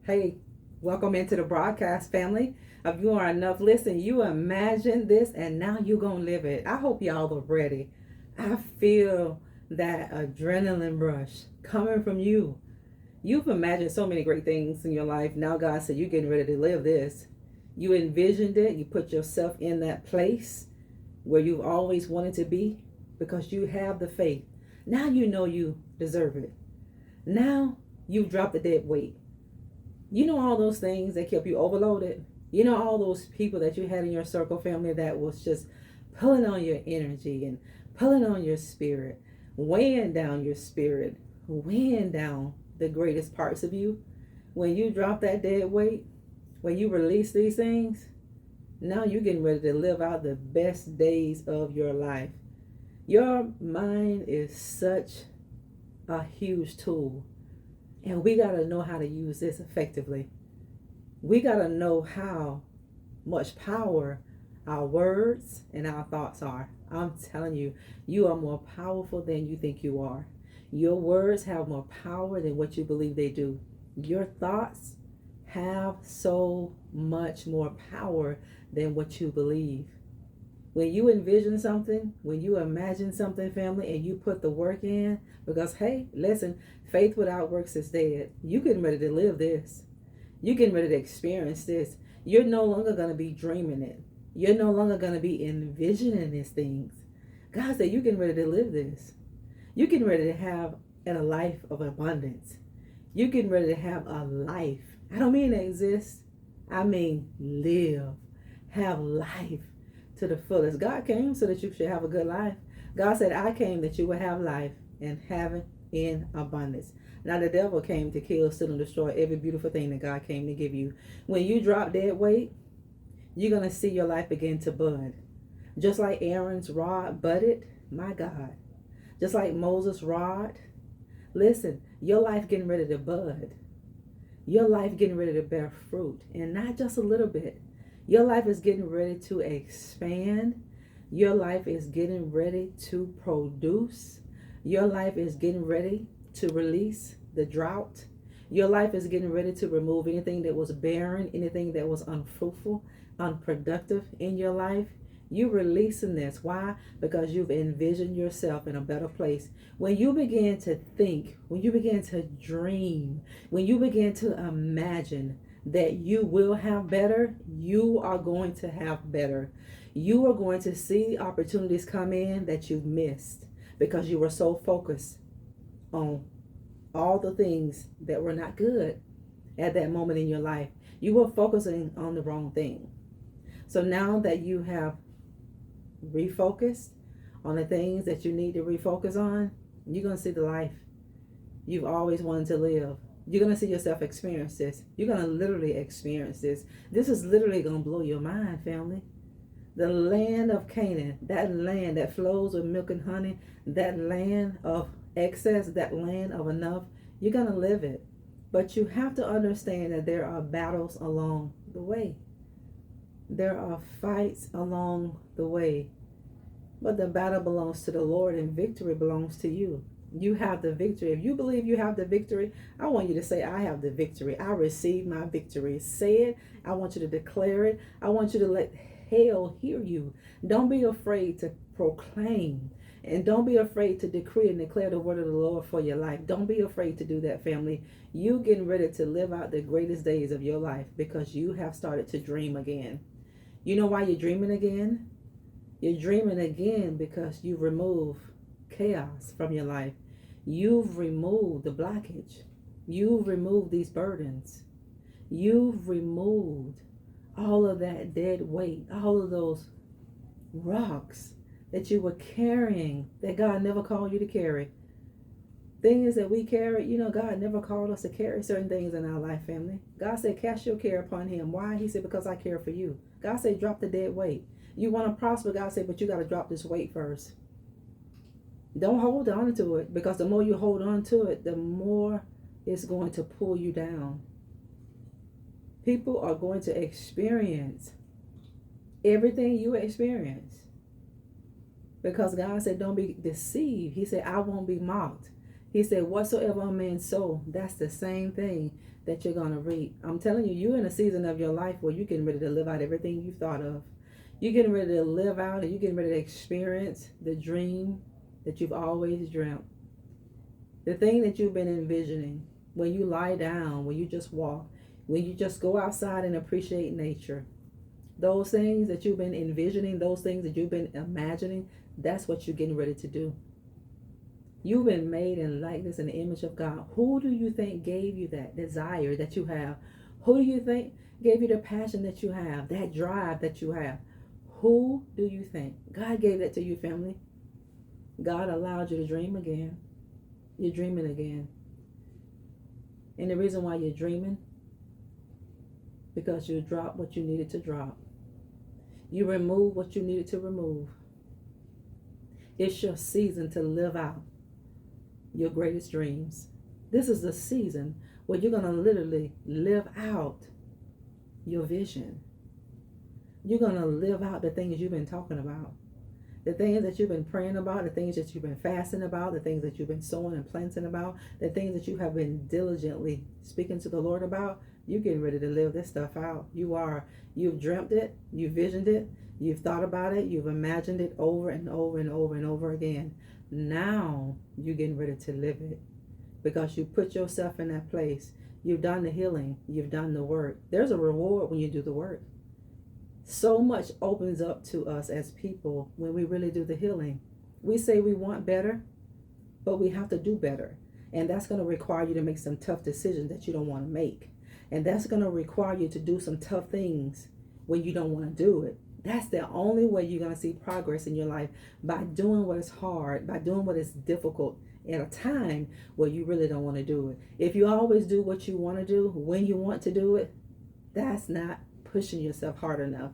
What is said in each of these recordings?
Hey, welcome into the broadcast family. If you are enough, listen, you imagine this and now you're going to live it. I hope y'all are ready. I feel that adrenaline rush coming from you. You've imagined so many great things in your life. Now God said you're getting ready to live this. You envisioned it. You put yourself in that place where you've always wanted to be because you have the faith. Now you know you deserve it. Now you've dropped the dead weight. You know all those things that kept you overloaded. You know all those people that you had in your circle family that was just pulling on your energy and pulling on your spirit, weighing down your spirit, weighing down the greatest parts of you. When you drop that dead weight, when you release these things, now you're getting ready to live out the best days of your life. Your mind is such a huge tool. And we got to know how to use this effectively. We got to know how much power our words and our thoughts are. I'm telling you, you are more powerful than you think you are. Your words have more power than what you believe they do. Your thoughts have so much more power than what you believe. When you envision something, when you imagine something, family, and you put the work in, because, hey, listen, faith without works is dead. You getting ready to live this. You getting ready to experience this. You're no longer going to be dreaming it. You're no longer going to be envisioning these things. God said, you're getting ready to live this. You're getting ready to have a life of abundance. You're getting ready to have a life. I don't mean exist. I mean live. Have life to the fullest. God came so that you should have a good life. God said, I came that you would have life and have it in abundance. Now the devil came to kill, steal, and destroy every beautiful thing that God came to give you. When you drop dead weight, you're going to see your life begin to bud. Just like Aaron's rod budded, my God. Just like Moses' rod. Listen, your life getting ready to bud. Your life getting ready to bear fruit. And not just a little bit. Your life is getting ready to expand. Your life is getting ready to produce. Your life is getting ready to release the drought. Your life is getting ready to remove anything that was barren, anything that was unfruitful, unproductive in your life. You're releasing this. Why? Because you've envisioned yourself in a better place. When you begin to think, when you begin to dream, when you begin to imagine that you will have better, you are going to have better. You are going to see opportunities come in that you've missed because you were so focused on all the things that were not good at that moment in your life. You were focusing on the wrong thing. So now that you have refocused on the things that you need to refocus on, you're going to see the life you've always wanted to live. You're going to see yourself experience this. You're going to literally experience this. This is literally going to blow your mind, family. The land of Canaan, that land that flows with milk and honey, that land of excess, that land of enough, you're going to live it. But you have to understand that there are battles along the way. There are fights along the way. But the battle belongs to the Lord and victory belongs to you. You have the victory. If you believe you have the victory, I want you to say, I have the victory. I receive my victory. Say it. I want you to declare it. I want you to let hell hear you. Don't be afraid to proclaim. And don't be afraid to decree and declare the word of the Lord for your life. Don't be afraid to do that, family. You getting ready to live out the greatest days of your life because you have started to dream again. You know why you're dreaming again? You're dreaming again because you remove chaos from your life. You've removed the blockage. You've removed these burdens. You've removed all of that dead weight, all of those rocks that you were carrying that God never called you to carry. Things that we carry, God never called us to carry certain things in our life, family. God said, cast your care upon him. Why? He said, because I care for you. God said, drop the dead weight. You want to prosper, God said, but you got to drop this weight first. Don't hold on to it, because the more you hold on to it, the more it's going to pull you down. People are going to experience everything you experience. Because God said, don't be deceived. He said, I won't be mocked. He said, whatsoever a man sow, that's the same thing that you're going to reap. I'm telling you, you're in a season of your life where you're getting ready to live out everything you thought of. You're getting ready to live out and you're getting ready to experience the dream that you've always dreamt. The thing that you've been envisioning when you lie down, when you just walk, when you just go outside and appreciate nature. Those things that you've been envisioning, those things that you've been imagining, that's what you're getting ready to do. You've been made in likeness and the image of God. Who do you think gave you that desire that you have? Who do you think gave you the passion that you have, that drive that you have? Who do you think? God gave that to you, family. God allowed you to dream again. You're dreaming again. And the reason why you're dreaming, because you dropped what you needed to drop. You removed what you needed to remove. It's your season to live out your greatest dreams. This is the season where you're going to literally live out your vision. You're going to live out the things you've been talking about. The things that you've been praying about, the things that you've been fasting about, the things that you've been sowing and planting about, the things that you have been diligently speaking to the Lord about. You're getting ready to live this stuff out. You are. You've dreamt it. You've visioned it. You've thought about it. You've imagined it over and over and over and over again. Now you're getting ready to live it because you put yourself in that place. You've done the healing. You've done the work. There's a reward when you do the work. So much opens up to us as people when we really do the healing. We say we want better, but we have to do better. And that's going to require you to make some tough decisions that you don't want to make. And that's going to require you to do some tough things when you don't want to do it. That's the only way you're going to see progress in your life, by doing what is hard, by doing what is difficult at a time where you really don't want to do it. If you always do what you want to do when you want to do it, that's not pushing yourself hard enough.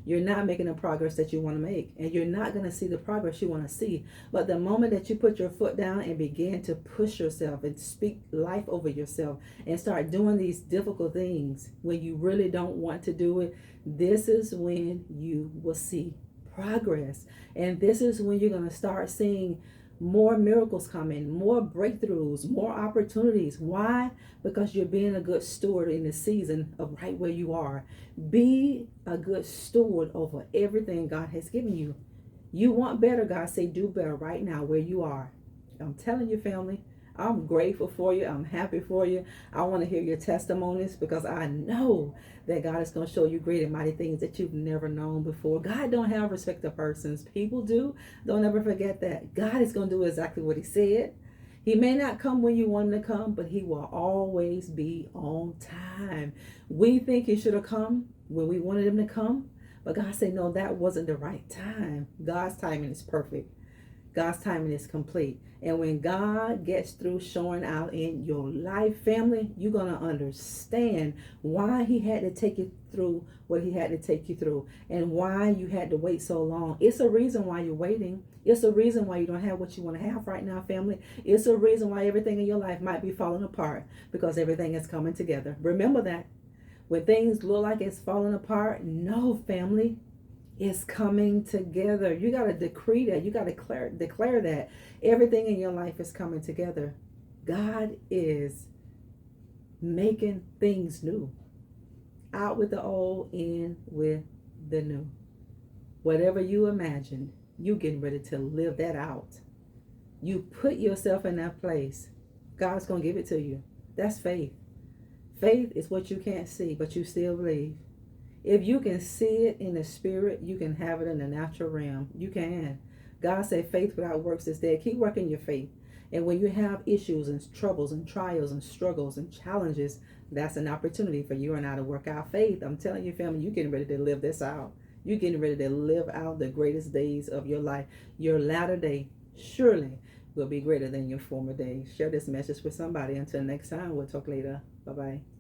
You're not making the progress that you want to make, and you're not going to see the progress you want to see. But the moment that you put your foot down and begin to push yourself and speak life over yourself and start doing these difficult things when you really don't want to do it, this is when you will see progress. And this is when you're going to start seeing more miracles coming, more breakthroughs, more opportunities. Why? Because you're being a good steward in the season of right where you are. Be a good steward over everything God has given you. You want better, God say do better right now where you are. I'm telling you, family, I'm grateful for you. I'm happy for you. I want to hear your testimonies because I know that God is going to show you great and mighty things that you've never known before. God don't have respect of persons. People do. Don't ever forget that. God is going to do exactly what he said. He may not come when you want him to come, but he will always be on time. We think he should have come when we wanted him to come, but God said, no, that wasn't the right time. God's timing is perfect. God's timing is complete. And when God gets through showing out in your life, family, you're going to understand why he had to take you through what he had to take you through and why you had to wait so long. It's a reason why you're waiting. It's a reason why you don't have what you want to have right now, family. It's a reason why everything in your life might be falling apart, because everything is coming together. Remember that. When things look like it's falling apart, no, family, it's coming together. You got to decree that. You got to declare that everything in your life is coming together. God is making things new. Out with the old, in with the new. Whatever you imagined, you getting ready to live that out. You put yourself in that place. God's going to give it to you. That's faith. Faith is what you can't see, but you still believe. If you can see it in the spirit, you can have it in the natural realm. You can. God said faith without works is dead. Keep working your faith. And when you have issues and troubles and trials and struggles and challenges, that's an opportunity for you and I to work out faith. I'm telling you, family, you're getting ready to live this out. You're getting ready to live out the greatest days of your life. Your latter day surely will be greater than your former days. Share this message with somebody. Until next time, we'll talk later. Bye-bye.